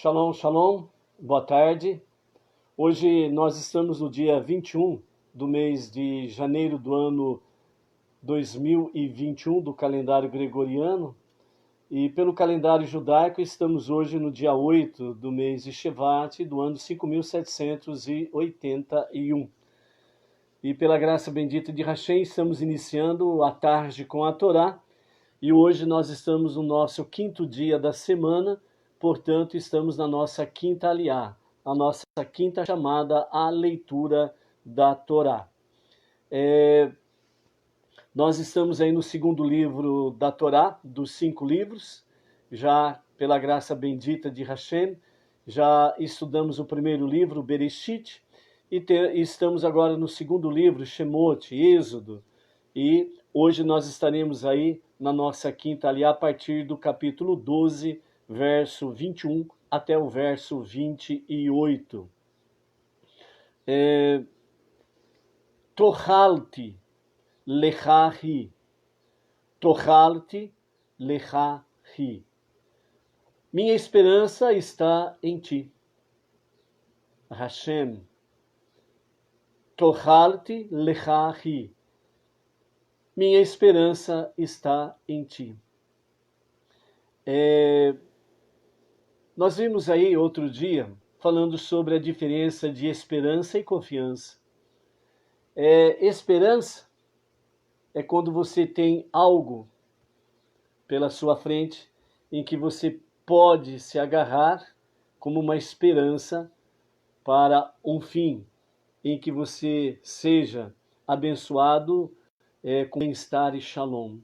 Shalom, shalom, boa tarde. Hoje nós estamos no dia 21 do mês de janeiro do ano 2021 do calendário gregoriano e pelo calendário judaico estamos hoje no dia 8 do mês de Shevat do ano 5781. E pela graça bendita de Hashem estamos iniciando a tarde com a Torá e hoje nós estamos no nosso quinto dia da semana. Portanto, estamos na nossa quinta aliá, a nossa quinta chamada à leitura da Torá. Nós estamos aí no segundo livro da Torá, dos 5 livros, já pela graça bendita de Hashem, já estudamos o primeiro livro, Bereshit, e estamos agora no segundo livro, Shemot, Êxodo, e hoje nós estaremos aí na nossa quinta aliá a partir do capítulo 12, verso 21 até o verso 28. Tochalti lechahi, tochalti lechahi. Minha esperança está em ti. Hashem. Tochalti lechahi. Minha esperança está em ti. Nós vimos aí outro dia falando sobre a diferença de esperança e confiança. Esperança é quando você tem algo pela sua frente em que você pode se agarrar como uma esperança para um fim, em que você seja abençoado com bem-estar e shalom.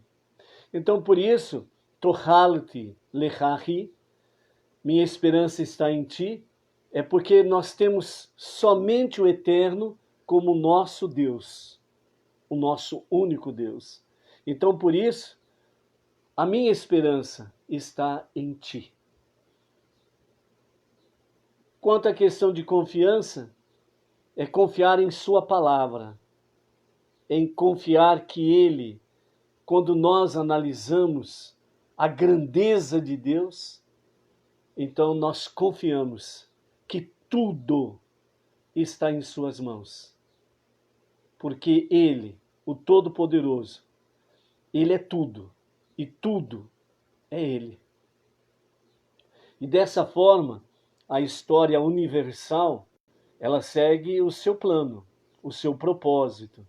Então, por isso, Tochalti lechahi, minha esperança está em ti, é porque nós temos somente o Eterno como nosso Deus, o nosso único Deus. Então, por isso, a minha esperança está em ti. Quanto à questão de confiança, é confiar em sua palavra, em confiar que Ele, quando nós analisamos a grandeza de Deus, então nós confiamos que tudo está em suas mãos. Porque Ele, o Todo-Poderoso, Ele é tudo e tudo é Ele. E dessa forma, a história universal, ela segue o seu plano, o seu propósito.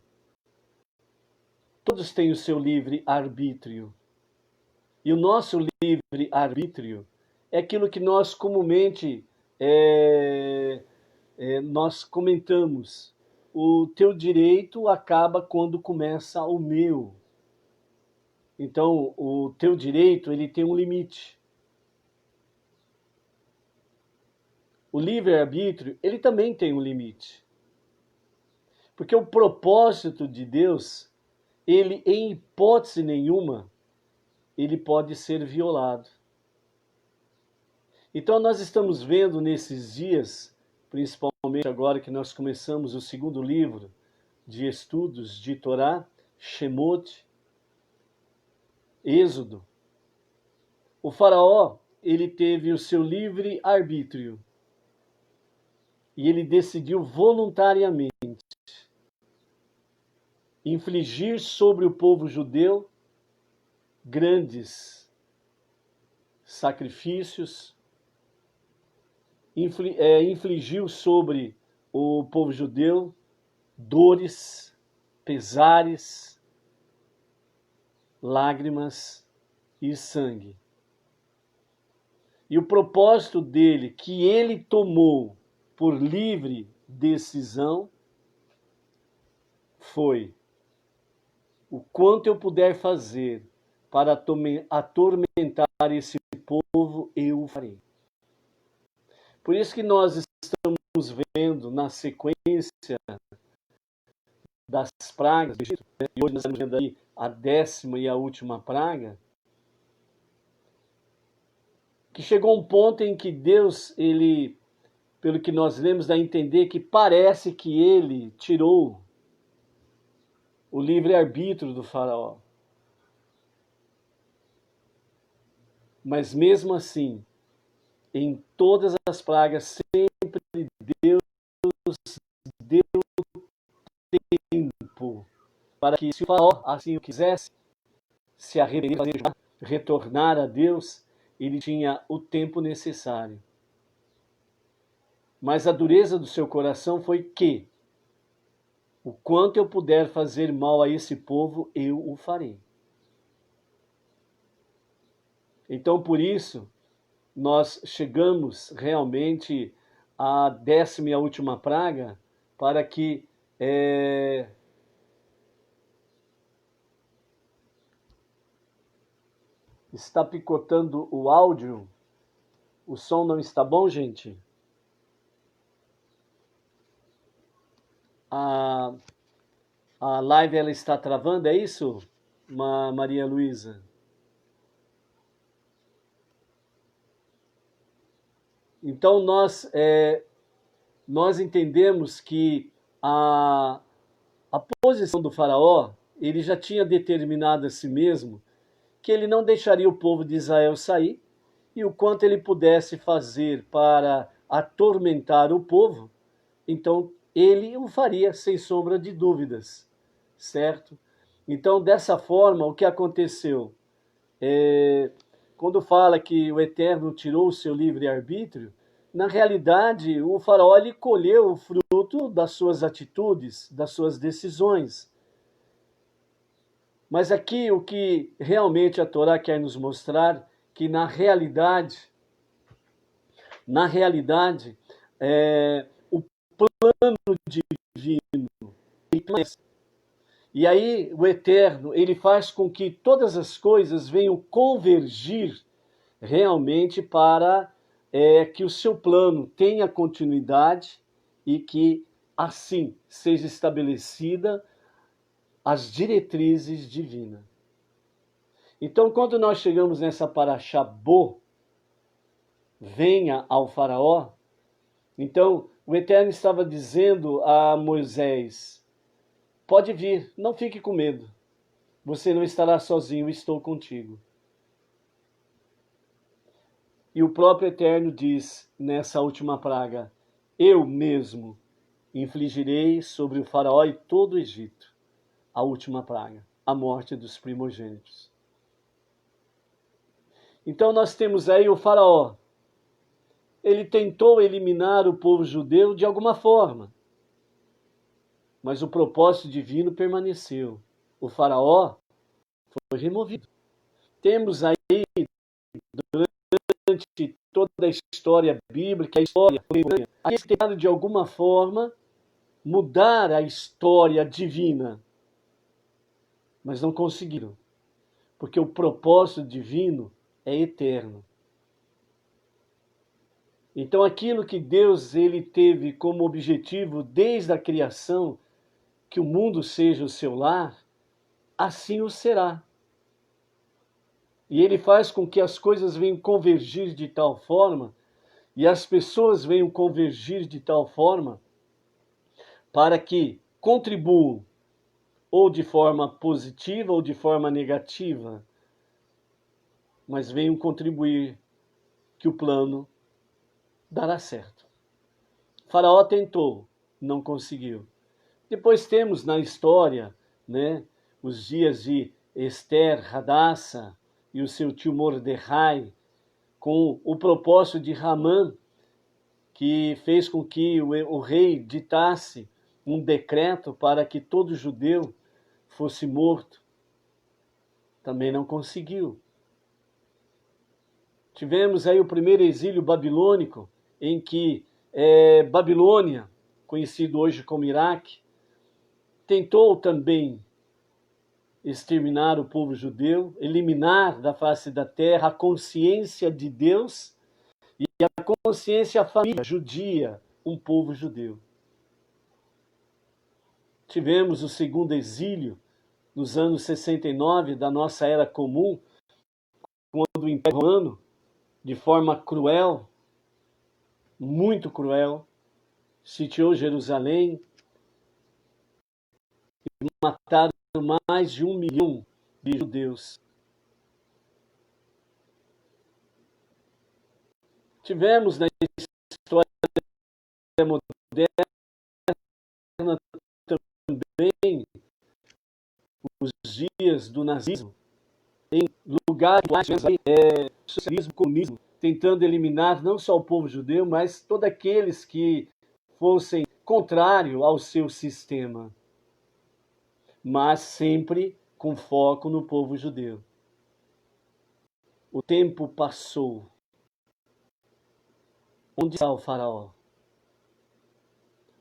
Todos têm o seu livre-arbítrio. E o nosso livre-arbítrio é aquilo que nós comumente nós comentamos. O teu direito acaba quando começa o meu. Então, o teu direito, ele tem um limite. O livre-arbítrio, ele também tem um limite. Porque o propósito de Deus, ele, em hipótese nenhuma, ele pode ser violado. Então, nós estamos vendo nesses dias, principalmente agora que nós começamos o segundo livro de estudos de Torá, Shemot, Êxodo, o faraó, ele teve o seu livre arbítrio e ele decidiu voluntariamente infligir sobre o povo judeu grandes sacrifícios, infligiu sobre o povo judeu dores, pesares, lágrimas e sangue. E o propósito dele, que ele tomou por livre decisão, foi: o quanto eu puder fazer para atormentar esse povo, eu o farei. Por isso que nós estamos vendo na sequência das pragas, e hoje nós estamos vendo aí a 10ª e a última praga, que chegou um ponto em que Deus, ele, pelo que nós lemos, dá a entender que parece que ele tirou o livre-arbítrio do faraó. Mas mesmo assim, em todas as pragas, sempre Deus deu tempo para que, se o faraó assim o quisesse, se arrepender, retornar a Deus, ele tinha o tempo necessário. Mas a dureza do seu coração foi que, o quanto eu puder fazer mal a esse povo, eu o farei. Então, por isso, nós chegamos realmente à 10ª e à última praga, para que está picotando o áudio. O som não está bom, gente? A live ela está travando, é isso, Maria Luísa? Então nós entendemos que a posição do faraó, ele já tinha determinado a si mesmo que ele não deixaria o povo de Israel sair, e o quanto ele pudesse fazer para atormentar o povo, então ele o faria sem sombra de dúvidas, certo? Então, dessa forma, o que aconteceu? Quando fala que o Eterno tirou o seu livre-arbítrio, na realidade, o faraó ele colheu o fruto das suas atitudes, das suas decisões. Mas aqui o que realmente a Torá quer nos mostrar, que na realidade, o plano divino, e aí o Eterno, ele faz com que todas as coisas venham convergir realmente para que o seu plano tenha continuidade e que assim seja estabelecida as diretrizes divinas. Então, quando nós chegamos nessa paraxá Bo, venha ao faraó, então o Eterno estava dizendo a Moisés, pode vir, não fique com medo, você não estará sozinho, estou contigo. E o próprio Eterno diz nessa última praga, eu mesmo infligirei sobre o faraó e todo o Egito a última praga, a morte dos primogênitos. Então nós temos aí o faraó. Ele tentou eliminar o povo judeu de alguma forma, mas o propósito divino permaneceu. O faraó foi removido. Temos aí, durante toda a história bíblica, eles tentaram de alguma forma mudar a história divina, mas não conseguiram, porque o propósito divino é eterno. Então aquilo que Deus ele teve como objetivo desde a criação, que o mundo seja o seu lar, assim o será. E ele faz com que as coisas venham convergir de tal forma, e as pessoas venham convergir de tal forma, para que contribuam, ou de forma positiva ou de forma negativa, mas venham contribuir que o plano dará certo. Faraó tentou, não conseguiu. Depois temos na história, os dias de Esther, Hadassa e o seu tio Mordecai, com o propósito de Ramã, que fez com que o rei ditasse um decreto para que todo judeu fosse morto. Também não conseguiu. Tivemos aí o primeiro exílio babilônico, em que Babilônia, conhecido hoje como Iraque, tentou também exterminar o povo judeu, eliminar da face da terra a consciência de Deus e a consciência da família judia, um povo judeu. Tivemos o segundo exílio, nos anos 69 da nossa era comum, quando o Império Romano, de forma cruel, muito cruel, sitiou Jerusalém e mataram mais de 1 milhão de judeus. Tivemos na história moderna também os dias do nazismo, em lugares socialismo, comunismo, tentando eliminar não só o povo judeu, mas todos aqueles que fossem contrários ao seu sistema, mas sempre com foco no povo judeu. O tempo passou. Onde está o faraó?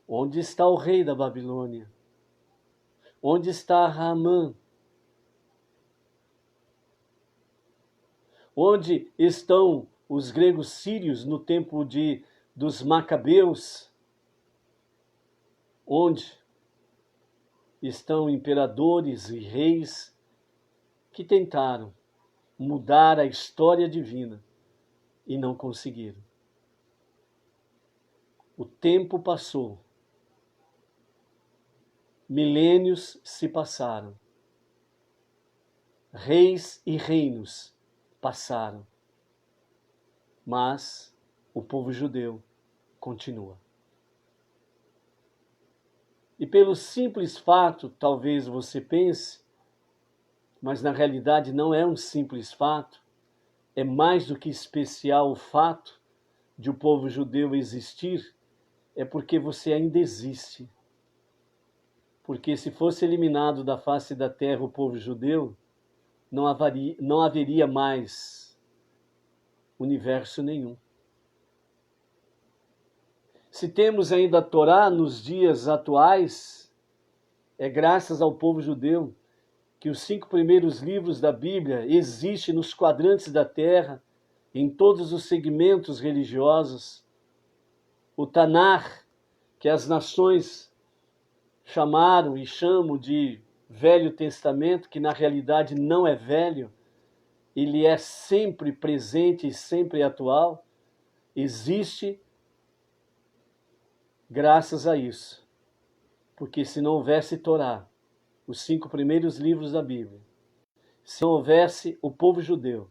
Onde está o rei da Babilônia? Onde está Ramã? Onde estão os gregos sírios no tempo dos Macabeus? Onde estão imperadores e reis que tentaram mudar a história divina e não conseguiram? O tempo passou. Milênios se passaram. Reis e reinos passaram. Mas o povo judeu continua. E pelo simples fato, talvez você pense, mas na realidade não é um simples fato, é mais do que especial o fato de o povo judeu existir, é porque você ainda existe. Porque se fosse eliminado da face da terra o povo judeu, não haveria mais universo nenhum. Se temos ainda a Torá nos dias atuais, é graças ao povo judeu que os 5 primeiros livros da Bíblia existem nos quadrantes da terra, em todos os segmentos religiosos. O Tanar, que as nações chamaram e chamam de Velho Testamento, que na realidade não é velho, ele é sempre presente e sempre atual, existe graças a isso. Porque se não houvesse Torá, os 5 primeiros livros da Bíblia, se não houvesse o povo judeu,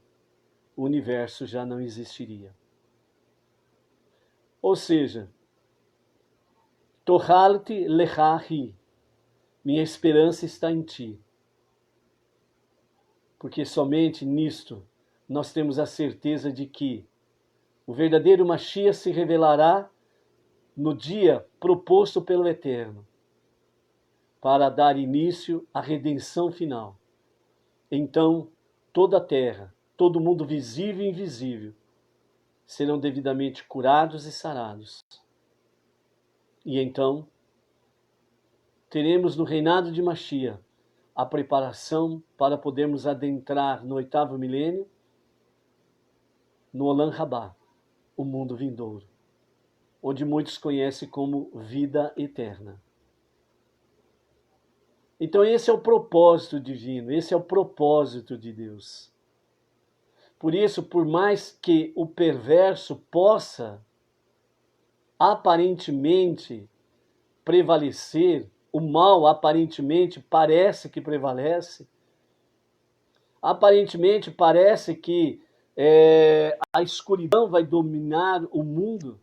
o universo já não existiria. Ou seja, Tohalti lechahi, minha esperança está em ti. Porque somente nisto nós temos a certeza de que o verdadeiro Mashiach se revelará no dia proposto pelo Eterno, para dar início à redenção final. Então, toda a terra, todo mundo visível e invisível, serão devidamente curados e sarados. E então, teremos no reinado de Mashiach a preparação para podermos adentrar no 8º milênio, no Olam Rabá, o mundo vindouro, onde muitos conhecem como vida eterna. Então esse é o propósito divino, esse é o propósito de Deus. Por isso, por mais que o perverso possa aparentemente prevalecer, o mal aparentemente parece que prevalece, aparentemente parece que a escuridão vai dominar o mundo,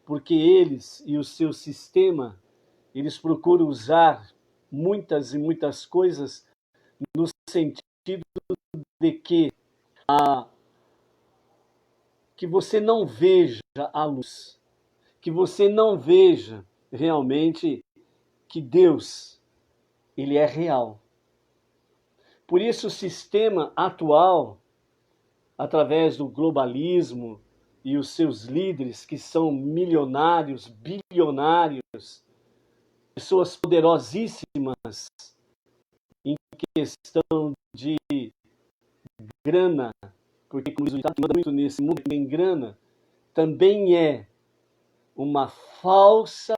porque eles e o seu sistema, eles procuram usar muitas e muitas coisas no sentido de que você não veja a luz, que você não veja realmente que Deus, ele é real. Por isso o sistema atual, através do globalismo e os seus líderes, que são milionários, bilionários, pessoas poderosíssimas em questão de grana, porque como diz o ditado, manda muito nesse mundo que tem grana, também é uma falsa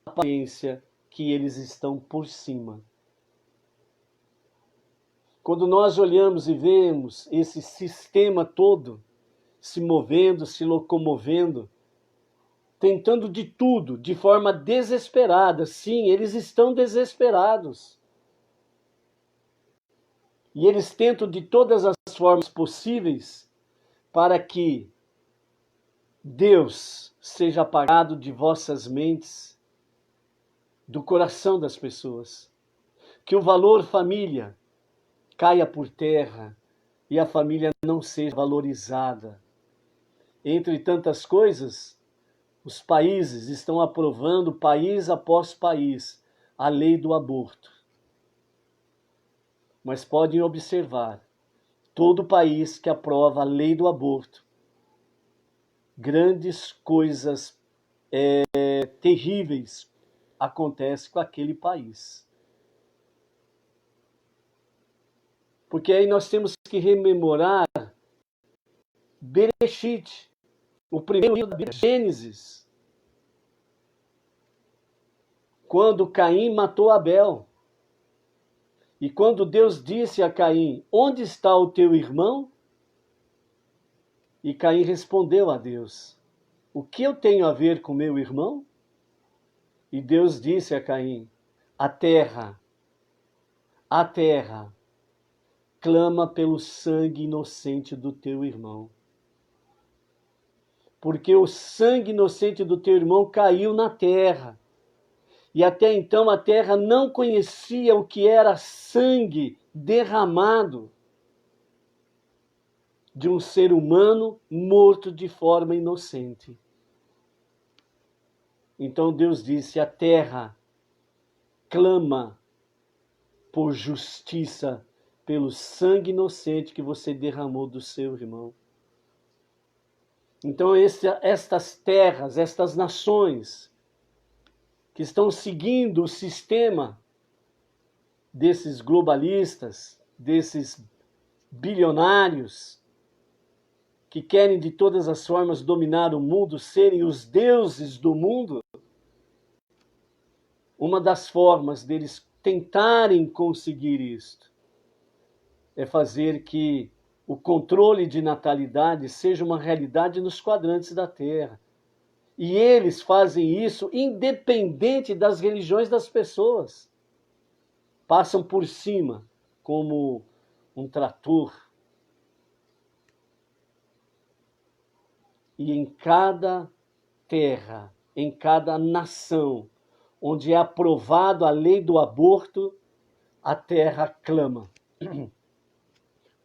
aparência que eles estão por cima. Quando nós olhamos e vemos esse sistema todo se movendo, se locomovendo, tentando de tudo, de forma desesperada. Sim, eles estão desesperados. E eles tentam de todas as formas possíveis para que Deus seja apagado de vossas mentes, do coração das pessoas. Que o valor família caia por terra e a família não seja valorizada. Entre tantas coisas, os países estão aprovando, país após país, a lei do aborto. Mas podem observar, todo país que aprova a lei do aborto, grandes coisas terríveis acontecem com aquele país. Porque aí nós temos que rememorar Bereshit, o primeiro livro da Bíblia, Gênesis, quando Caim matou Abel. E quando Deus disse a Caim, onde está o teu irmão? E Caim respondeu a Deus, o que eu tenho a ver com meu irmão? E Deus disse a Caim, a terra, clama pelo sangue inocente do teu irmão. Porque o sangue inocente do teu irmão caiu na terra. E até então a terra não conhecia o que era sangue derramado de um ser humano morto de forma inocente. Então Deus disse, a terra clama por justiça pelo sangue inocente que você derramou do seu irmão. Então estas terras, estas nações que estão seguindo o sistema desses globalistas, desses bilionários, que querem de todas as formas dominar o mundo, serem os deuses do mundo, uma das formas deles tentarem conseguir isto é fazer que o controle de natalidade seja uma realidade nos quadrantes da Terra. E eles fazem isso independente das religiões das pessoas. Passam por cima como um trator. E em cada terra, em cada nação, onde é aprovado a lei do aborto, a terra clama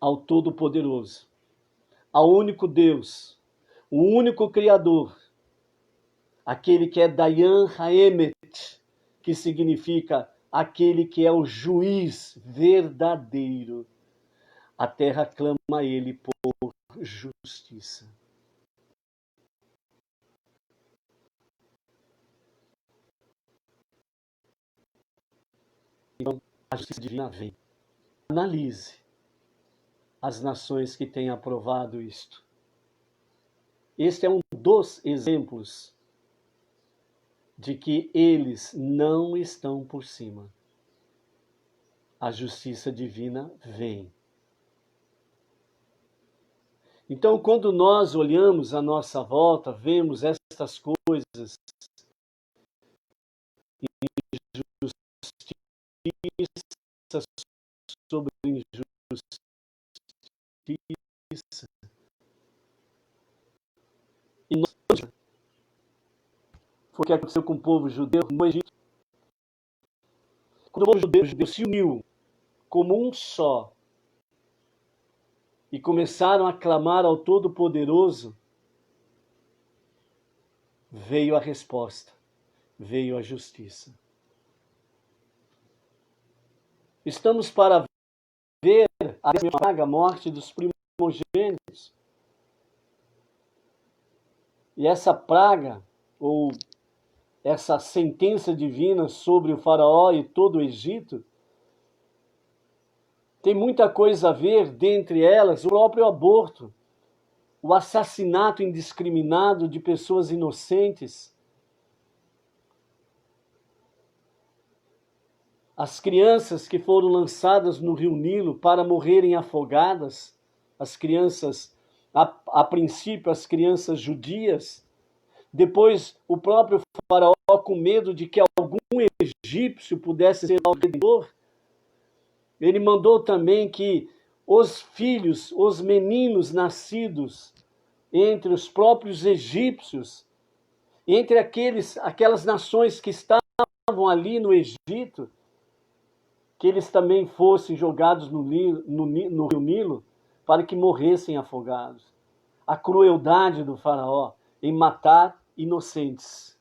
ao Todo-Poderoso, ao único Deus, o único Criador, aquele que é Dayan Haemet, que significa aquele que é o juiz verdadeiro. A terra clama a ele por justiça. Então, a justiça divina vem. Analise as nações que têm aprovado isto. Este é um dos exemplos de que eles não estão por cima. A justiça divina vem. Então, quando nós olhamos à nossa volta, vemos estas coisas, injustiça sobre injustiça, e nós, foi o que aconteceu com o povo judeu no Egito. Quando o povo judeu se uniu como um só e começaram a clamar ao Todo-Poderoso, veio a resposta, veio a justiça. Estamos para ver a morte dos primogênitos. E essa praga, ou essa sentença divina sobre o faraó e todo o Egito, tem muita coisa a ver, dentre elas, o próprio aborto, o assassinato indiscriminado de pessoas inocentes, as crianças que foram lançadas no rio Nilo para morrerem afogadas, as crianças, a princípio as crianças judias, depois o próprio faraó com medo de que algum egípcio pudesse ser o redentor, ele mandou também que os filhos, os meninos nascidos entre os próprios egípcios, entre aquelas nações que estavam ali no Egito, que eles também fossem jogados no rio Nilo para que morressem afogados. A crueldade do faraó em matar inocentes.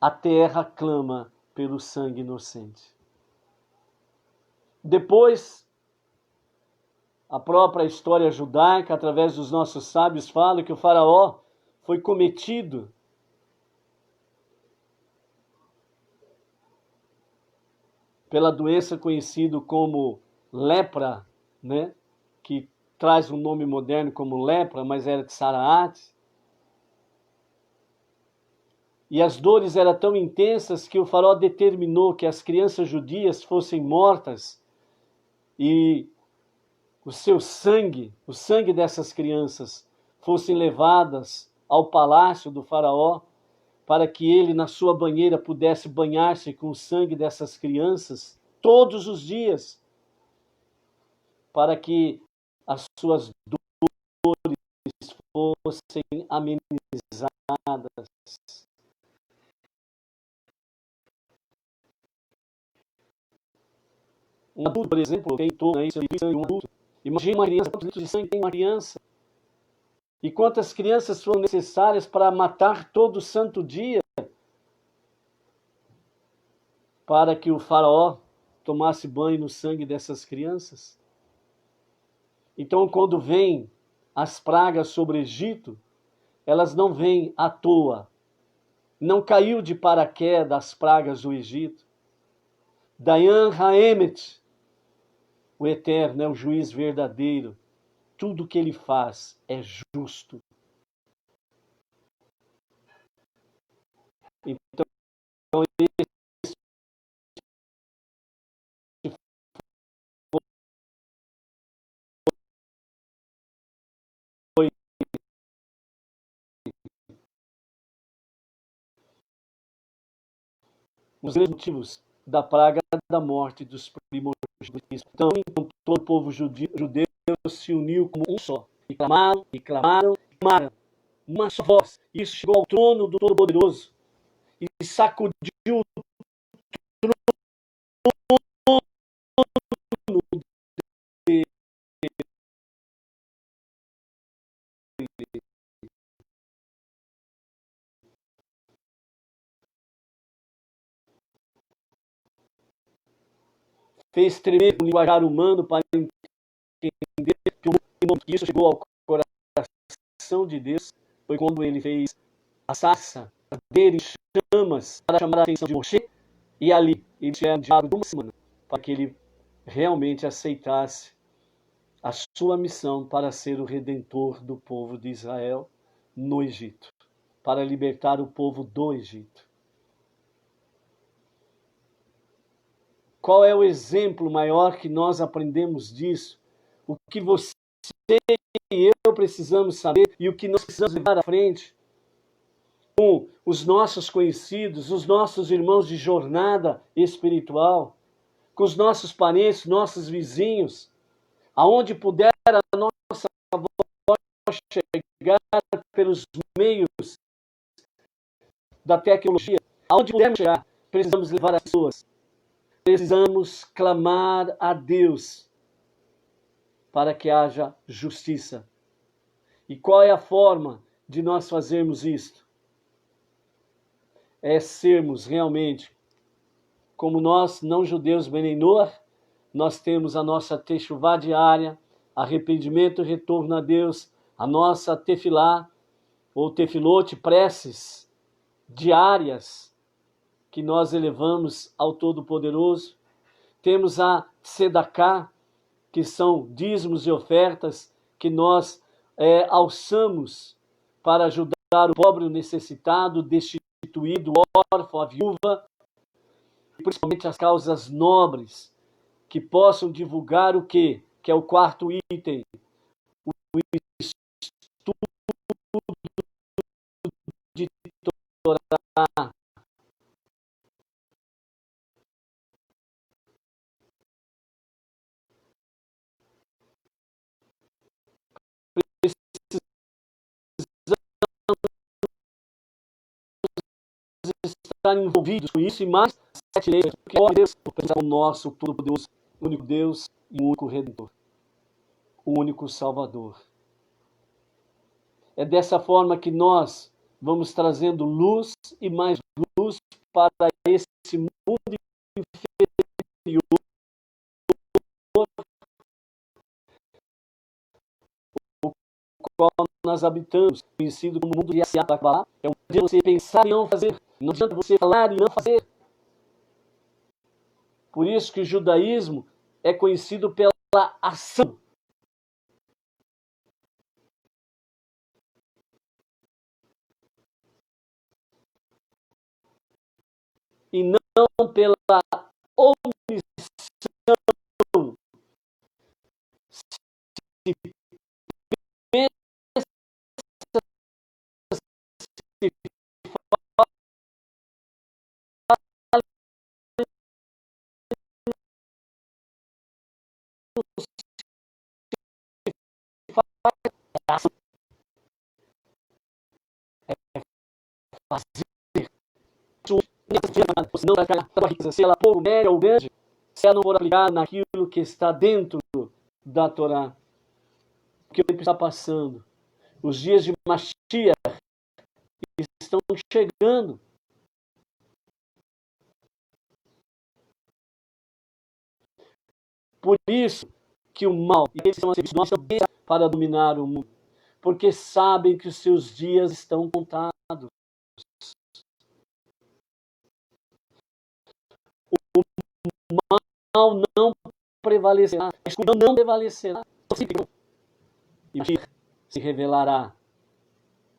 A terra clama pelo sangue inocente. Depois, a própria história judaica, através dos nossos sábios, fala que o faraó foi cometido pela doença conhecida como lepra, né? Que traz um nome moderno como lepra, mas era de Saraate. E as dores eram tão intensas que o faraó determinou que as crianças judias fossem mortas e o sangue dessas crianças, fossem levadas ao palácio do faraó para que ele, na sua banheira, pudesse banhar-se com o sangue dessas crianças todos os dias, para que as suas dores fossem amenizadas. Um adulto, por exemplo, tem todo um adulto. Imagina uma criança, quantos litros de sangue tem uma criança? E quantas crianças foram necessárias para matar todo santo dia para que o faraó tomasse banho no sangue dessas crianças? Então, quando vêm as pragas sobre o Egito, elas não vêm à toa. Não caiu de paraquedas as pragas do Egito. Dayan Haemet, o Eterno, é o juiz verdadeiro. Tudo que ele faz é justo. Então, esse foi os grandes motivos da praga da morte dos primogênitos. Então, todo o povo judeu se uniu como um só. E clamaram, e clamaram, e clamaram. Uma só voz. Isso chegou ao trono do Todo-Poderoso e sacudiu o trono dele. Fez tremer o linguajar humano para entender que isso chegou ao coração de Deus. Foi quando ele fez a sarça arder em chamas para chamar a atenção de Moshe. E ali ele tinha adiado uma semana para que ele realmente aceitasse a sua missão para ser o redentor do povo de Israel no Egito, para libertar o povo do Egito. Qual é o exemplo maior que nós aprendemos disso? O que você e eu precisamos saber e o que nós precisamos levar à frente com os nossos conhecidos, os nossos irmãos de jornada espiritual, com os nossos parentes, nossos vizinhos, aonde puder a nossa voz chegar pelos meios da tecnologia, aonde pudermos chegar, precisamos levar as pessoas. Precisamos clamar a Deus para que haja justiça. E qual é a forma de nós fazermos isto? É sermos realmente como nós, não judeus Benenor, nós temos a nossa techuvá diária, arrependimento e retorno a Deus, a nossa tefilá, ou tefilote, preces diárias que nós elevamos ao Todo-Poderoso. Temos a tzedakah, que são dízimos e ofertas que nós alçamos para ajudar o pobre, o necessitado, o destituído, o órfão, a viúva, e principalmente as causas nobres, que possam divulgar o quê? Que é o quarto item, o estudo de Torá. estar envolvidos com isso, e mais 7 leis, porque ó Deus, o nosso Todo-Poderoso, único Deus e único Redentor, o único Salvador. É dessa forma que nós vamos trazendo luz e mais luz para esse mundo inferior, o qual nós habitamos, conhecido como mundo de Asiababalá. É um dia você pensar e não fazer, não adianta você falar e não fazer. Por isso que o judaísmo é conhecido pela ação. E não pela omissão. Se pensa, se faz, fazer. Se não vai cair na riqueza, se ela for média ou grande, se ela não for aplicada naquilo que está dentro da Torá. O que está passando? Os dias de Mashiach estão chegando. Por isso que o mal, e eles são a serviço nosso para dominar o mundo, porque sabem que os seus dias estão contados. O mal não prevalecerá, a escuridão não prevalecerá. E se revelará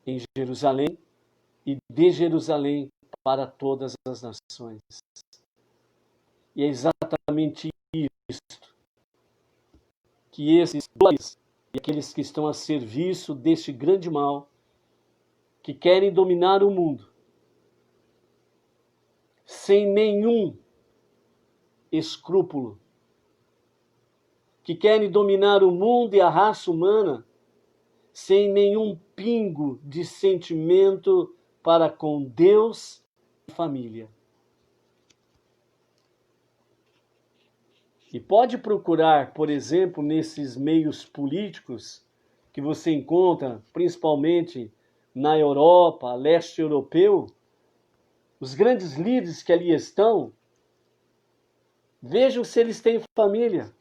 em Jerusalém e de Jerusalém para todas as nações. E é exatamente isso que esses dois e aqueles que estão a serviço deste grande mal, que querem dominar o mundo, sem nenhum escrúpulo, que querem dominar o mundo e a raça humana, sem nenhum pingo de sentimento para com Deus e família. E pode procurar, por exemplo, nesses meios políticos que você encontra, principalmente na Europa, leste europeu, os grandes líderes que ali estão, vejam se eles têm família,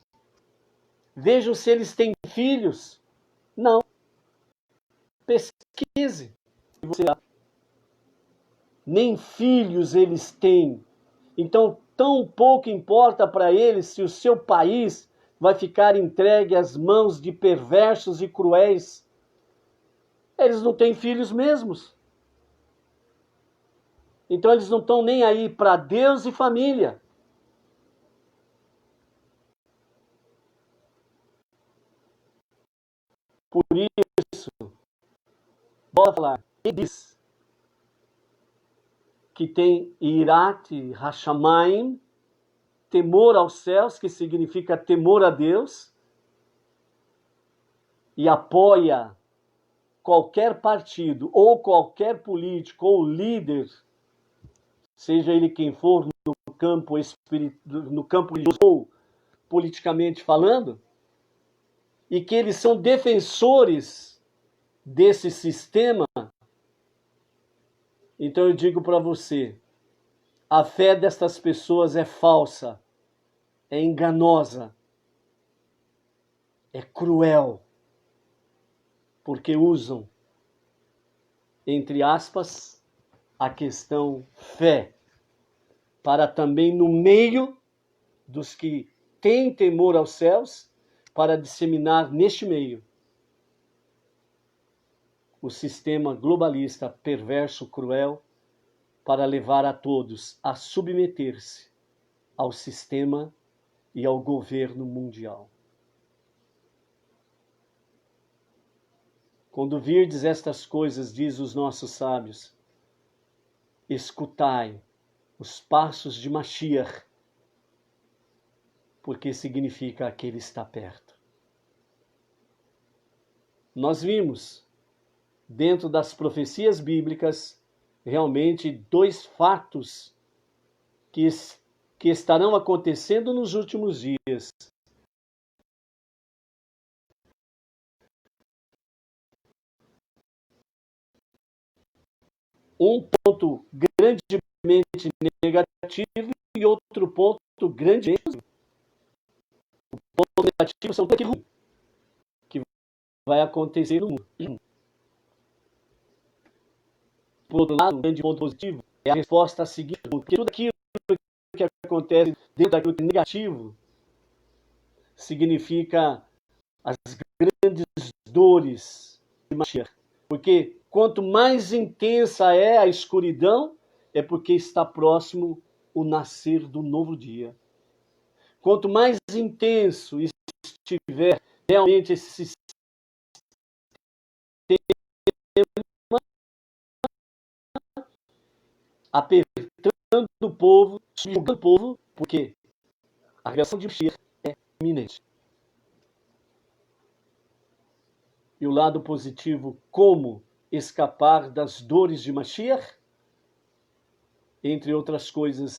vejam se eles têm filhos. Não. Pesquise. Nem filhos eles têm. Então, tão pouco importa para eles se o seu país vai ficar entregue às mãos de perversos e cruéis. Eles não têm filhos mesmos. Então, eles não estão nem aí para Deus e família. Por isso, bora falar, diz que tem Irat Hashamayim, temor aos céus, que significa temor a Deus, e apoia qualquer partido, ou qualquer político, ou líder, seja ele quem for, no campo religioso ou politicamente falando, e que eles são defensores desse sistema. Então eu digo para você, a fé destas pessoas é falsa, é enganosa, é cruel, porque usam, entre aspas, a questão fé, para também no meio dos que têm temor aos céus, para disseminar neste meio o sistema globalista perverso, cruel, para levar a todos a submeter-se ao sistema e ao governo mundial. Quando virdes estas coisas, diz os nossos sábios, escutai os passos de Mashiach, porque significa que ele está perto. Nós vimos, dentro das profecias bíblicas, realmente dois fatos que estarão acontecendo nos últimos dias. Um ponto grandemente negativo e outro ponto grandemente positivo. O ponto negativo são tudo que vai acontecer no mundo. Por outro lado, o grande ponto positivo é a resposta a seguir, porque tudo aquilo que acontece dentro daquilo que é negativo significa as grandes dores de Mashiach. Porque quanto mais intensa é a escuridão, é porque está próximo o nascer do novo dia. Quanto mais intenso estiver realmente esse sistema apertando o povo, julgando o povo, porque a revelação de Mashiach é iminente. E o lado positivo, como escapar das dores de Mashiach? Entre outras coisas,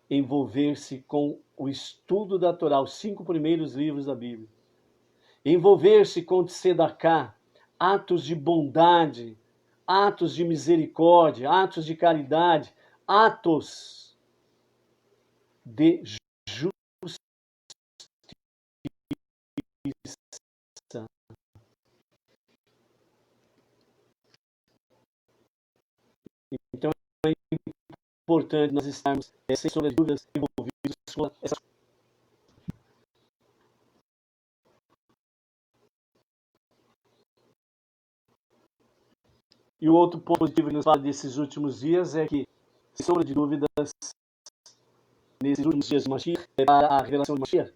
envolver-se com o estudo da Torá, os 5 primeiros livros da Bíblia. Envolver-se com Tzedaká, atos de bondade, atos de misericórdia, atos de caridade, atos de justiça. Então é importante nós estarmos, sem sombra de dúvidas, envolvidos com essa. E o outro ponto positivo que nos fala desses últimos dias é que, sem sombra de dúvidas, nesses últimos dias de Mashiach, para a revelação de Mashiach,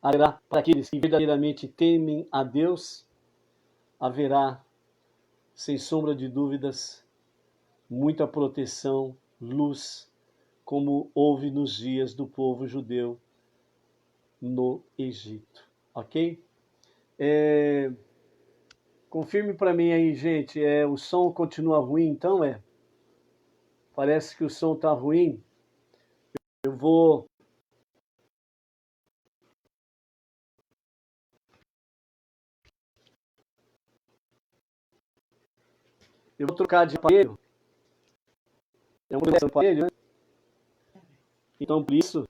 haverá para aqueles que verdadeiramente temem a Deus, haverá, sem sombra de dúvidas, muita proteção, luz, como houve nos dias do povo judeu no Egito. Ok? Confirme para mim aí, gente. O som continua ruim, então Parece que o som está ruim. Eu vou trocar de aparelho. É um aparelho, né? Então, por isso,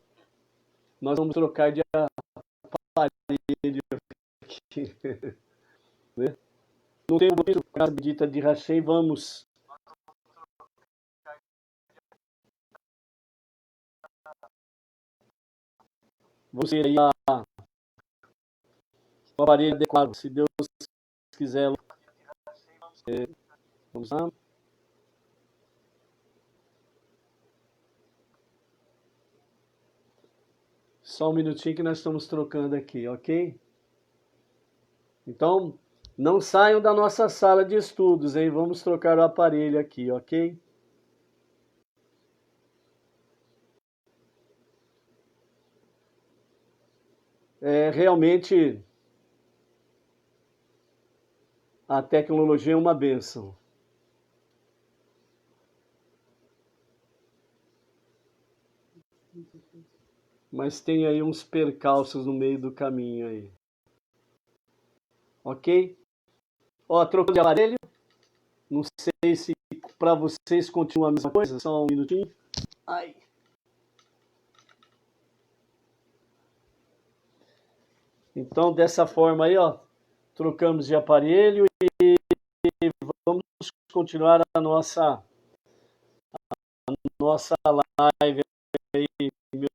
nós vamos trocar de aparelho aqui. Né? No tempo disso, com a bendita de Hashem, vamos ter aí o aparelho adequado, se Deus quiser. Vamos lá. Só um minutinho que nós estamos trocando aqui, ok? Então, não saiam da nossa sala de estudos, hein? Vamos trocar o aparelho aqui, ok? Realmente, a tecnologia é uma bênção. Mas tem aí uns percalços no meio do caminho aí. Ok? Ó, trocando de aparelho. Não sei se para vocês continua a mesma coisa. Só um minutinho. Ai. Então, dessa forma aí, ó, trocamos de aparelho e vamos continuar a nossa live aí, meu